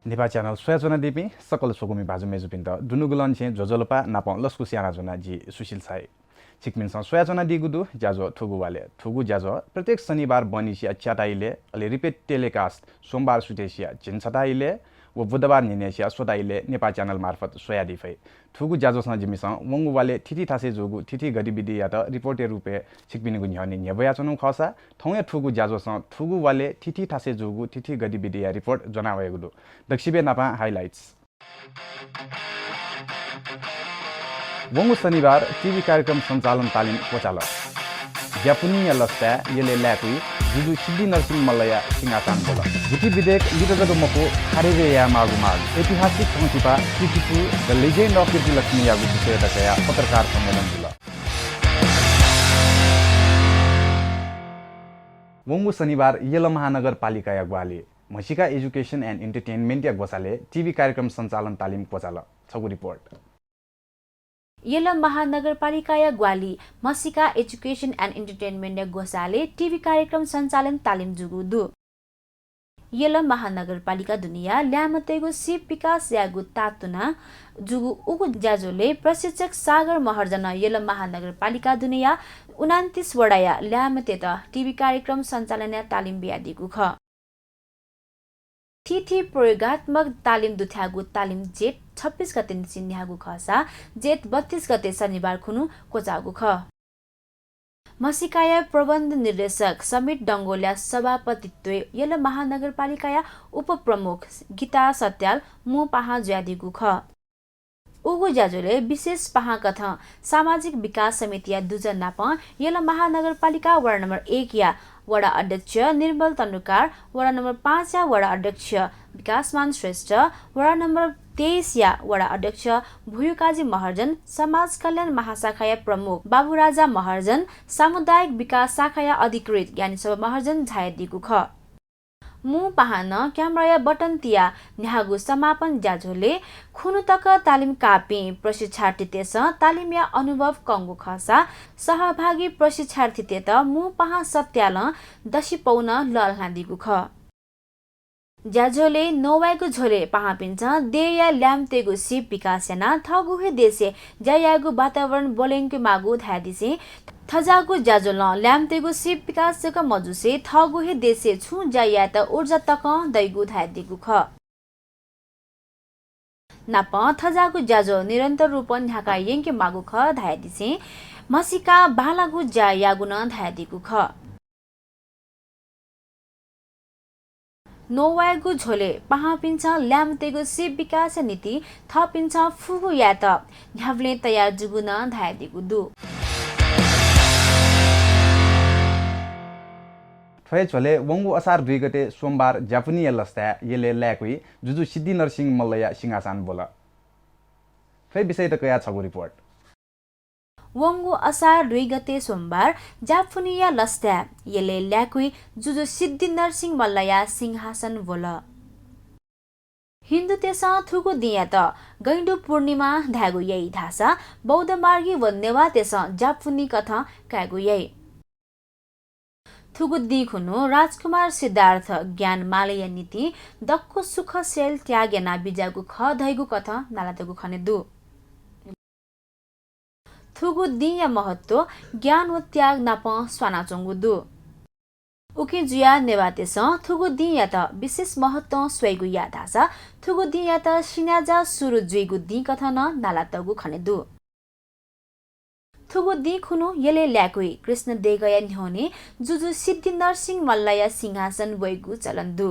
नेपा च्यानल सोयाजना दिपी सकल सोगुमी बाजु मेजुपिन्त दुनुगुलन छे जोजोलपा नापं लस्कु स्याना जोना जी सुशील छाई छिकमिनसँग सोयाजना दिगुदु ज्याजो थुगुवाले थुगु ज्याजो प्रत्येक शनिबार बनिसिया च्याटाइले अलि रिपिट टेलिकास्ट सोमबार सुतेसिया चिन्छटाइले व बुधबार निनेसिया सोदाइले नेपा च्यानल मार्फत सोया दिफै थुगु ज्याजोसँग जिमिसँग वंगुवाले थिथि थासे जोगु थिथि गतिविधि या त रिपोर्टे रुपे छिकमिनगु न्ह्यने न्यबया चनु खसा थौया थुगु ज्याजोसँग थुगु वाले थिथि थासे जोगु थिथि गतिविधि या रिपोर्ट जनावयगुदु दक्षिबे नापा हाइलाइट्स वंगु शनिबार टिभी कार्यक्रम सञ्चालन तालिम कोचाल ज्यापुनिया लस्ता यले ल्याकुई जुजु सिद्धि नरसिंह मल्लया सिंहासान बोला गुटी विधेयक लिटरको मको खारेवेया मागु माग ऐतिहासिक संचिपा टिटिपु the legend of Kirti Laxmi यागु विषयतया पत्रकार सम्मेलन दिला वंगु शनिबार यल महानगरपालिका या ग्वाले मसिका एजुकेशन एन्ड एन्टरटेनमेन्ट या गोसाले टिभी कार्यक्रम सञ्चालन तालिम कोचाल छगु रिपोर्ट येलम महानगरपालिका या ग्वाली मसिका एजुकेशन एन्ड एन्टरटेनमेन्ट गोसाले टिभी कार्यक्रम सञ्चालन तालिम जुगुदु येलम महानगरपालिका दुनिया ल्यामतेगु सिप विकास यागु तातुना जुगु उगु ज्याजोले प्रशिक्षक सागर महर्जन येलम महानगरपालिका दुनिया 29 वडाया ल्यामते त टिभी कार्यक्रम सञ्चालन तालिम बियादिगु ख थिथि प्रयोगात्मक तालिम दुथ्यागु तालिम जेठ 26 गते निसिन्यागु खसा जेठ 32 गते शनिबार खुनु कोचागु ख मसिकाया प्रबन्ध निर्देशक समित डङ्गोल्या सभापतित्व यल महानगरपालिकाया उपप्रमुख गीता सत्याल मु पाहा ज्यादिगु ख उगु ज्याजोले विशेष पाहा कथ सामाजिक विकास समिति या दुजन नाप यल महानगरपालिका वडा नम्बर 1 या वडा अध्यक्ष निर्मल तन्नुकार वडा नम्बर 5 या वडा अध्यक्ष विकासमान श्रेष्ठ वडा नम्बर 23 या वडा अध्यक्ष भुयुकाजी महर्जन समाज कल्याण महाशाखाया प्रमुख बाबुराजा महर्जन सामुदायिक विकास शाखाया अधिकृत ज्ञानीसभा महर्जन झायदिगु ख मु पाहन क्यामराया बटनतिया न्यागु समापन ज्याझोले खुनुतक तालिम कापी प्रशिक्षार्थी तेस तालिमिया अनुभव कंगु खसा सहभागी प्रशिक्षार्थी तेत मु पाहा सत्याल दशी पौन ललहादिगु ख ज्याझोले नोवाइगु झोले पाहा पिन्छ देया ल्यामतेगु सिप विकासना थगुहे देशे ज्यायागु वातावरण बोलेंगु मागु धादिसे थजागु ज्याजोल ल्यामतेगु सिप विकास जक मजुसे थगुहे देशे छु ज्याया त ऊर्जा तक दैगु धादिगु ख नाप थजागु ज्याजो निरन्तर रूपन ढाका यंके मागु ख धादिसे मसिका बालागु ज्यायागु न धादिगु ख नोवाइगु झोले पाहा पिन्छ ल्यामतेगु सिप विकास नीति थपिन्छ फुगु या त ढ्यावले तयार जुगु न धादिगु दु ठय झोले वंगु असार 2 गते सोमबार जापानिया लस्ता येले ल्याकुई जुजु सिद्धि नरसिंह मल्लया सिंहासान बोला ठय विषय त कया छगु रिपोर्ट वंगु असार 2 गते सोमबार जापानिया लस्ता येले ल्याकुई जुजु सिद्धि नरसिंह मल्लया सिंहासन बोला हिन्दू तेसा थुगु दिया त गैंडु पूर्णिमा धागु यही धासा बौद्ध मार्गी व नेवा तेसा जापानी कथा कागु यही थुगु दिखुनु राजकुमार सिद्धार्थ ज्ञान मालय नीति दक्को सुख सेल त्यागेना बिजागु ख धैगु कथा नालातगु खने दु थुगु दिया महत्व ज्ञान व त्याग नाप स्वाना चंगु दु उके जुया नेवातेस थुगु दिया त विशेष महत्व स्वैगु या धासा थुगु दिया त सिनाजा सुरु जुइगु दि कथा न नालातगु खने दु थुगु दि खुनु येले ल्याकुई कृष्ण देगया न्ह्योने जुजु सिद्धि नरसिंह मल्लया सिंहासन वैगु चलन दु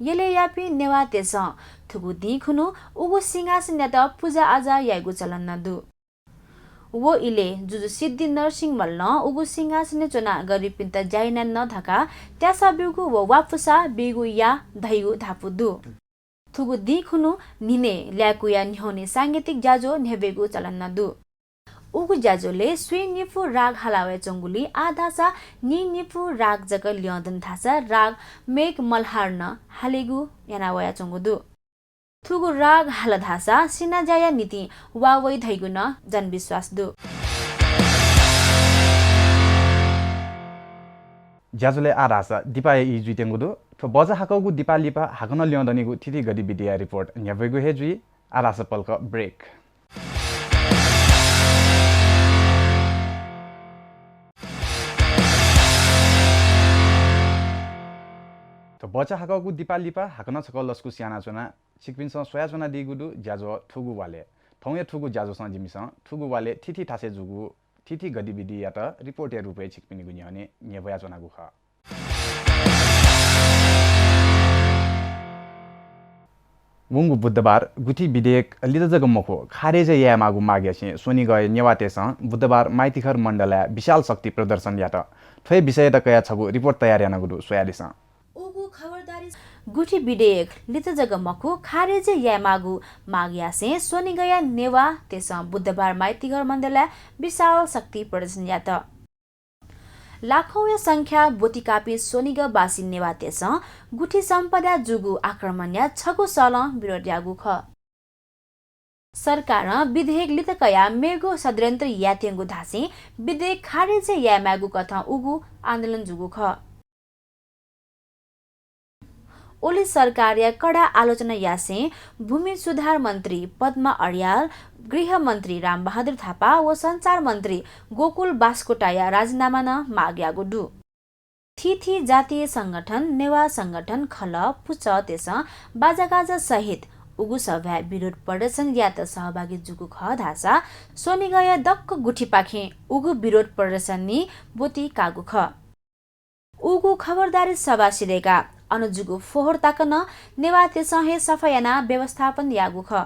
येले यापी नेवातेस थुगु दि खुनु उगु सिंहासन या त पूजा आजा यागु चलन न दु वो इले जुजु सिद्धि नरसिंह मल्ल उगु सिंहासन चुना गरी पिन्त जाइना न धका त्यासा बिगु व वापुसा बिगु या धैगु धापु दु थुगु दि खुनु निने ल्याकुया न्ह्योने सांगीतिक जाजो नेबेगु चलन न दु उगु ज्याजोले स्वी निफु राग हलावे चंगुली आधासा नि निफु राग जक ल्यदन थासा राग मेक मल्हार्न हालेगु यानावया चंगुदु थुगु राग हालधासा सिनाजाया नीति वावै धैगु न जनविश्वास दु ज्याजुले आरासा दिपाय इ जुइतेंगुदु ठो बजा हाकौगु दिपा लिपा हाकन ल्याउँदनीगु थिथि गतिविधिया रिपोर्ट न्यावेगु हेजुई आरासपलक ब्रेक तो बचा हाकौगु दिपा लिपा हाकन छक लस्कु स्याना चुना सिकपिनस सोया चुना दिगुदु ज्याजो ठुगु वाले थौया ठुगु ज्याजो स जिमिस ठुगु वाले थिथि थासे जुगु थिथि गतिविधि या त रिपोर्ट या रुपे छिकपिनिगु न्याउने न्यावया चुनागु ख वंगु बुधबार गुठी विधेयक लिदजग मखो खारेज या मागु माग्याछि सोनी गए नेवातेस बुधबार माइतीखर मण्डल विशाल शक्ति प्रदर्शन या त थ्वे विषय त कया छगु रिपोर्ट तयार याना गुदु सोयादिस उगु खबरदारी गुठी विधेयक लिदजग मखो खारेज या मागु माग्यासे सोनी गया नेवा तेस बुधबार माइतीघर मण्डल विशाल शक्ति प्रदर्शन या त लाखौं या संख्या बोटिकापी सोनिग बासी नेवा तेस गुठी सम्पदा जुगु आक्रमण या छगु सल विरोध यागु ख सरकार विधेयक लितकया मेगो षड्यन्त्र यातेंगु धासे विधेयक खारेज या मागु कथा उगु आन्दोलन जुगु ख ओली सरकार या कडा आलोचना यासे भूमि सुधार मन्त्री पद्मा अर्याल गृह मन्त्री रामबहादुर थापा व सञ्चार मन्त्री गोकुल बास्कोटाया राजीनामा न माग्यागु डु थिथि जातीय संगठन नेवा संगठन खल पुच तेस बाजागाजा सहित उगु सभा विरोध प्रदर्शन या त सहभागी जुगु ख धासा सोनी गया दक्क गुठी पाखे उगु विरोध प्रदर्शन नि बोती कागु ख उगु खबरदारी सभा सिदेका अनुजुगु फोहोर ताकन नेवाते सहे सफायाना व्यवस्थापन यागु ख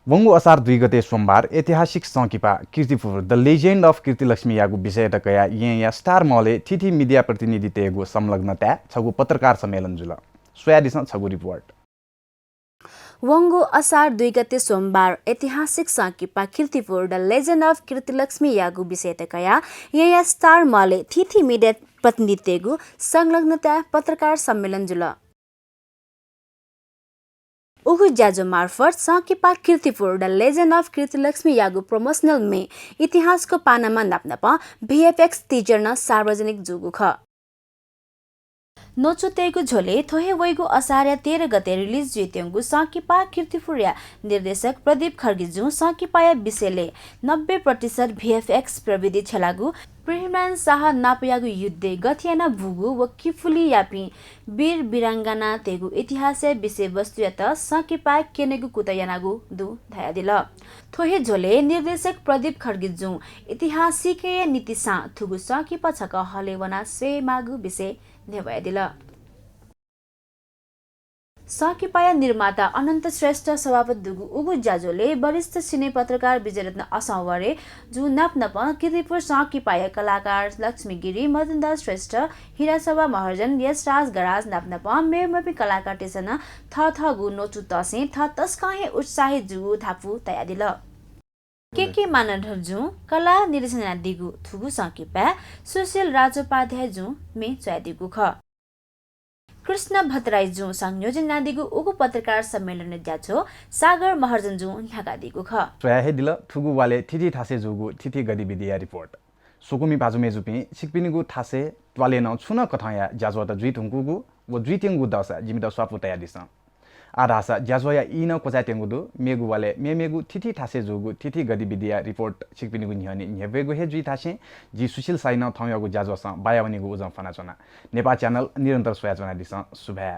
वंगु असार 2 गते सोमबार ऐतिहासिक संकिपा Kirtipur the legend of Kirtilaxmi यागु विषय त कया या स्टार मले थिथि मिडिया प्रतिनिधि तेगु संलग्नता छगु पत्रकार सम्मेलन जुल सोयादिस छगु रिपोर्ट वंगु असार 2 गते सोमबार ऐतिहासिक संकिपा Kirtipur the legend of Kirtilaxmi यागु विषय त कया या स्टार मले थिथि मिडिया प्रतिनिधि तेगु संलग्नता पत्रकार सम्मेलन जुल उगु ज्याजो मार्फत संकिपा Kirtipur the legend of Kirtilaxmi यागु प्रमोशनल में इतिहासको पानामा नाप्नप VFX टिजर न सार्वजनिक जुगु ख नोचुतेगु झोले थोहे वैगु असार्य 13 गते रिलिज जितेंगु संकिपा कीर्तिपुर या निर्देशक प्रदीप खर्गीजु संकिपाया विषयले 90% VFX प्रविधि छलागु प्रिमान शाह नापयागु युद्धे गथियाना भुगु व किफुली यापी वीर बिरांगना तेगु इतिहास विषय वस्तु यत संकिपा केनेगु कुतयानागु दु धायादिल थोहे झोले निर्देशक प्रदीप खर्गीजु ऐतिहासिक नीतिसा थुगु संकिपा छक हलेवना से मागु विषय नेवायदिल संकिपाया निर्माता अनन्त श्रेष्ठ सभापति दुगु उगु ज्याजोले वरिष्ठ सिने पत्रकार विजयरत्न असंवरे जु नाप्नप कीर्तिपुर संकिपाया कलाकार लक्ष्मी गिरी मदनदास श्रेष्ठ हिरासभा महर्जन यशराज गराज नाप्नप मेमपी कलाकार टेसन थ गु नोचु तसे थ तस्काहे उत्साहित जुगु थापु तयादिल के मानधर जु कला निर्देशना दिगु थुगु संकिपा सुशील राजोपाध्याय जु मे चयादिगु ख कृष्ण भट्टराई जु संयोजन नादिगु उगु पत्रकार सम्मेलन ज्याछो सागर महर्जन जु न्याका दिगु ख सोयाहे दिल थुगु वाले थिथि थासे जुगु थिथि गतिविधि रिपोर्ट सुकुमी बाजुमे जुपि सिकपिनिगु थासे त्वाले न छुन कथया ज्याजो त जुइ थुंगुगु व जुइ तेंगु दसा जिमिदा स्वापु तया दिस आधासा ज्याजोया इन कोजा तेंगुदु मेगु वाले मेगु थिथि थासे जुगु थिथि गतिविधि रिपोर्ट सिकपिनिगु न्ह्यनि न्हेबेगु हे जुइ थासे जि सुशील साइन थौयागु ज्याजोस बायावनिगु उजम फना चना नेपाल च्यानल निरन्तर सोया चना दिस शुभया